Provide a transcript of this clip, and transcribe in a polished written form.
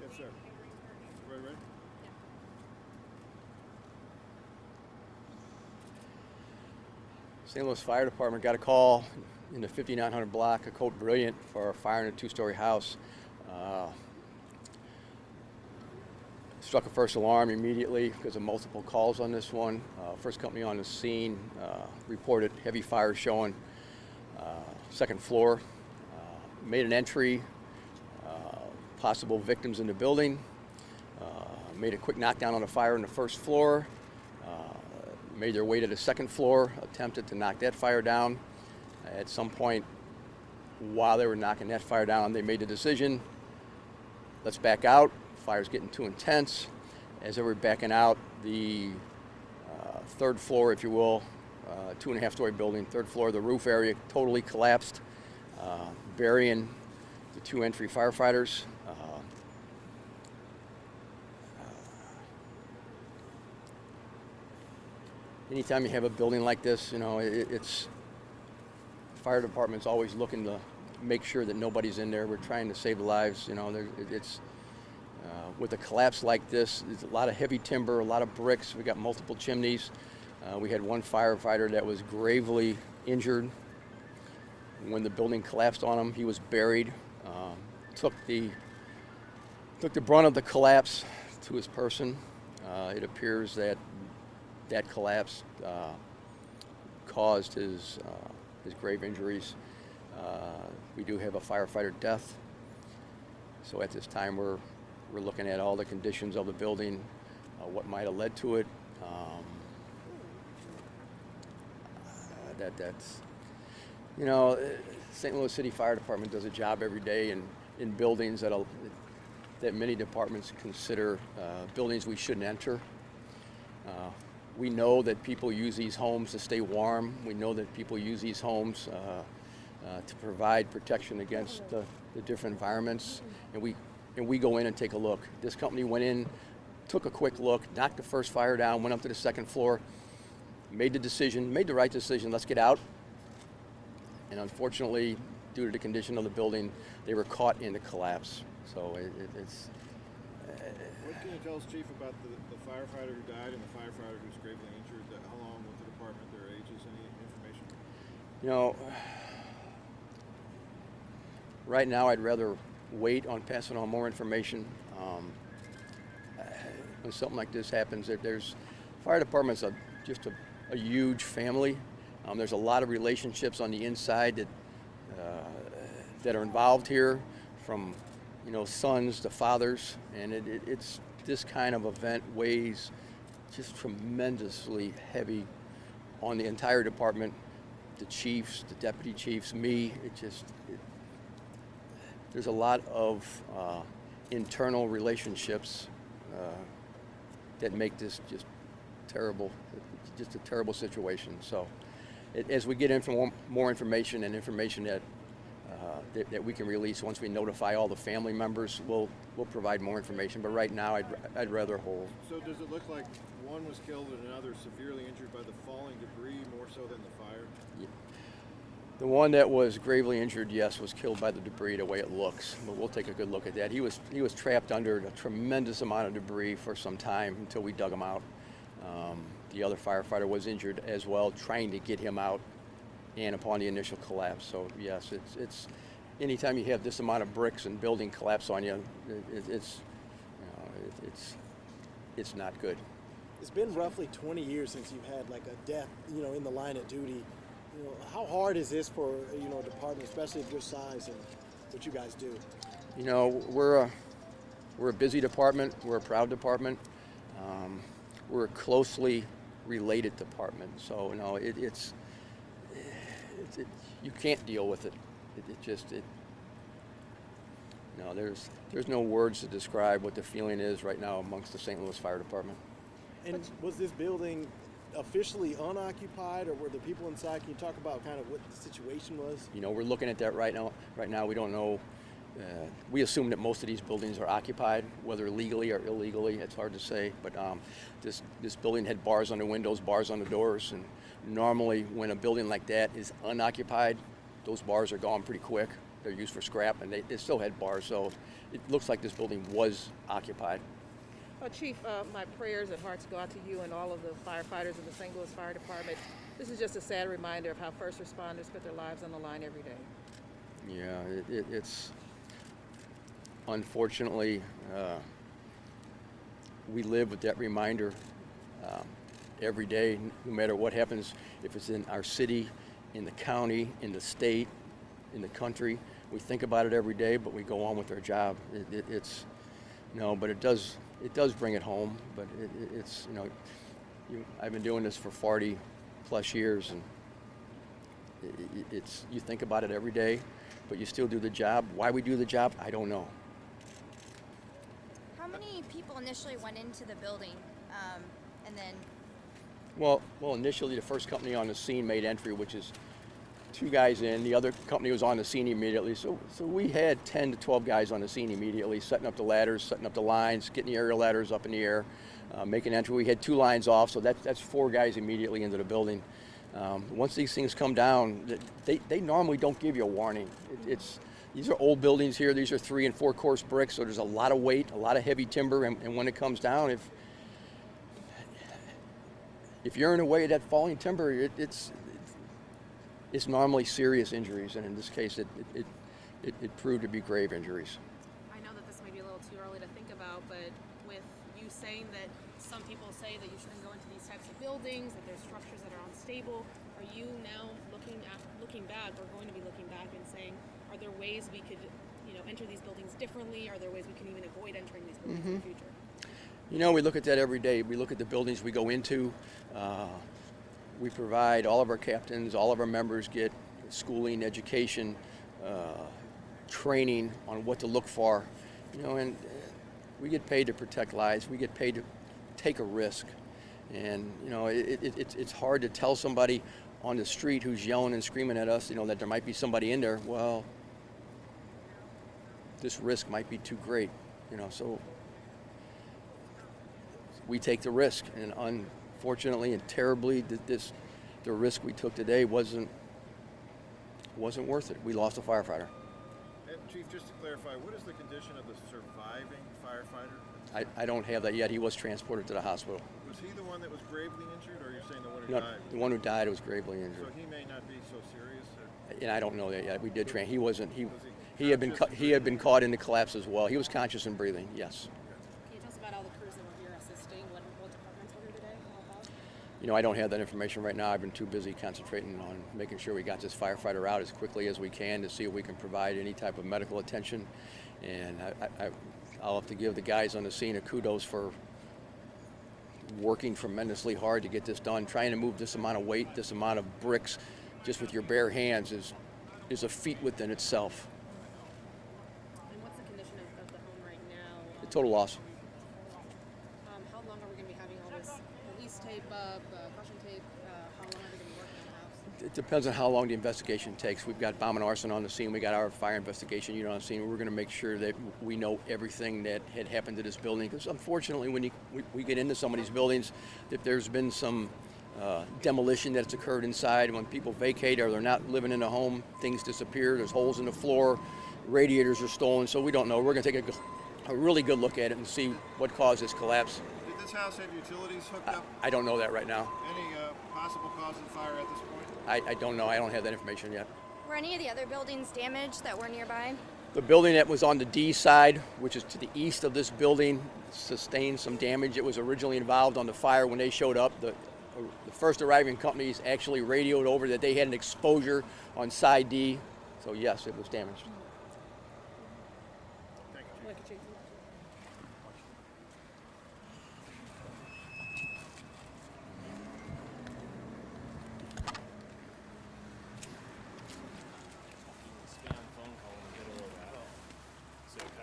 Yes, sir. Ready? St. Louis Fire Department got a call in the 5900 block of Cote Brilliant for a fire in a two-story house. Struck a first alarm immediately because of multiple calls on this one. First company on the scene reported heavy fire showing second floor. Made an entry, possible victims in the building. Made a quick knockdown on the fire on the first floor. Made their way to the second floor, attempted to knock that fire down. At some point, while they were knocking that fire down, they made the decision, let's back out. Fire's getting too intense. As they were backing out, the third floor, if you will, 2.5-story building, third floor, the roof area totally collapsed, burying the two entry firefighters. Anytime you have a building like this, you know, it's the fire department's always looking to make sure that nobody's in there. We're trying to save lives. You know, it's with a collapse like this, there's a lot of heavy timber, a lot of bricks. We got multiple chimneys. We had one firefighter that was gravely injured when the building collapsed on him. He was buried. Took the brunt of the collapse to his person. It appears that collapse caused his grave injuries. We do have a firefighter death. So at this time, we're looking at all the conditions of the building, what might have led to it. That's, you know, St. Louis City Fire Department does a job every day in buildings that many departments consider buildings we shouldn't enter. We know that people use these homes to stay warm. We know that people use these homes to provide protection against the different environments, and we go in and take a look. This company went in, took a quick look, knocked the first fire down, went up to the second floor, made the right decision, let's get out. And unfortunately, due to the condition of the building, they were caught in the collapse. So it's... What can you tell us, Chief, about the firefighter who died and the firefighter who's gravely injured? How long with the department, their ages, any information? You know, right now I'd rather wait on passing on more information. When something like this happens, there's fire department's just a huge family. There's a lot of relationships on the inside that are involved here, from sons to fathers, and it's this kind of event weighs just tremendously heavy on the entire department, the chiefs, the deputy chiefs, me. There's a lot of internal relationships that make this just terrible, just a terrible situation. So as we get more information and information that we can release once we notify all the family members, we'll provide more information. But right now, I'd rather hold. So does it look like one was killed and another severely injured by the falling debris more so than the fire? Yeah. The one that was gravely injured, yes, was killed by the debris, the way it looks. But we'll take a good look at that. He was trapped under a tremendous amount of debris for some time until we dug him out. The other firefighter was injured as well, trying to get him out, and upon the initial collapse. So yes, it's anytime you have this amount of bricks and building collapse on you, it's not good. It's been roughly 20 years since you've had like a death, in the line of duty. How hard is this for a department, especially of your size and what you guys do? We're a busy department. We're a proud department. We're a closely related department. So you can't deal with it. There's no words to describe what the feeling is right now amongst the St. Louis Fire Department. And was this building officially unoccupied, or were there people inside? Can you talk about kind of what the situation was? We're looking at that right now. Right now, we don't know. We assume that most of these buildings are occupied, whether legally or illegally. It's hard to say. But this building had bars on the windows, bars on the doors, and normally when a building like that is unoccupied, those bars are gone pretty quick. they're used for scrap, and they still had bars, so it looks like this building was occupied. Chief, my prayers and hearts go out to you and all of the firefighters in the St. Louis Fire Department. This is just a sad reminder of how first responders put their lives on the line every day. Yeah, it's unfortunately, we live with that reminder every day, no matter what happens, if it's in our city, in the county, in the state, in the country. We think about it every day, but we go on with our job. But it does bring it home. But it's I've been doing this for 40 plus years, and you think about it every day, but you still do the job. Why we do the job, I don't know. How many people initially went into the building, and then? Well, initially the first company on the scene made entry, which is 2 guys in. The other company was on the scene immediately. So we had 10 to 12 guys on the scene immediately, setting up the ladders, setting up the lines, getting the aerial ladders up in the air, making entry. We had 2 lines off, so that's 4 guys immediately into the building. Once these things come down, they normally don't give you a warning. These are old buildings here. These are 3 and 4 course bricks, so there's a lot of weight, a lot of heavy timber, and when it comes down, if you're in the way of that falling timber, it's normally serious injuries, and in this case, it proved to be grave injuries. I know that this may be a little too early to think about, but with you saying that some people say that you shouldn't go into these types of buildings, that there's structures that are unstable, are you now looking back, or going to be looking back and saying, are there ways we could, enter these buildings differently? Are there ways we can even avoid entering these buildings in the future? We look at that every day. We look at the buildings we go into. We provide all of our captains, all of our members get schooling, education, training on what to look for. And we get paid to protect lives. We get paid to take a risk. And it's hard to tell somebody on the street who's yelling and screaming at us, that there might be somebody in there. Well, this risk might be too great, so we take the risk. And unfortunately and terribly, the risk we took today wasn't worth it. We lost a firefighter. And Chief, just to clarify, what is the condition of the surviving firefighter? I don't have that yet. He was transported to the hospital. Was he the one that was gravely injured, or are you saying the one who No, died? the one who died was gravely injured. So he may not be so serious? Or? And I don't know that yet. We did train. He wasn't. He Was he had been caught in the collapse as well. He was conscious and breathing. Yes. Can you tell us about all the crews that were here assisting? What departments were here today? All about? I don't have that information right now. I've been too busy concentrating on making sure we got this firefighter out as quickly as we can to see if we can provide any type of medical attention. And I'll have to give the guys on the scene a kudos for working tremendously hard to get this done. Trying to move this amount of weight, this amount of bricks, just with your bare hands is a feat within itself. And what's the condition of the home right now? A total loss. How long are we going to be having all this police tape up, caution tape? How long are we going to be working on the house? It depends on how long the investigation takes. We've got bomb and arson on the scene. We got our fire investigation unit on the scene. We're going to make sure that we know everything that had happened to this building. Because unfortunately, when we get into some of these buildings, if there's been some demolition that's occurred inside, when people vacate or they're not living in a home, things disappear. There's holes in the floor, radiators are stolen. So we don't know. We're going to take a really good look at it and see what caused this collapse. Did this house have utilities hooked up? I don't know that right now. Any possible cause of the fire at this point? I don't know. I don't have that information yet. Were any of the other buildings damaged that were nearby? The building that was on the D side, which is to the east of this building, sustained some damage. It was originally involved on the fire when they showed up. The first arriving companies actually radioed over that they had an exposure on side D. So yes, it was damaged. Thank you, Chief. Thank you, Chief.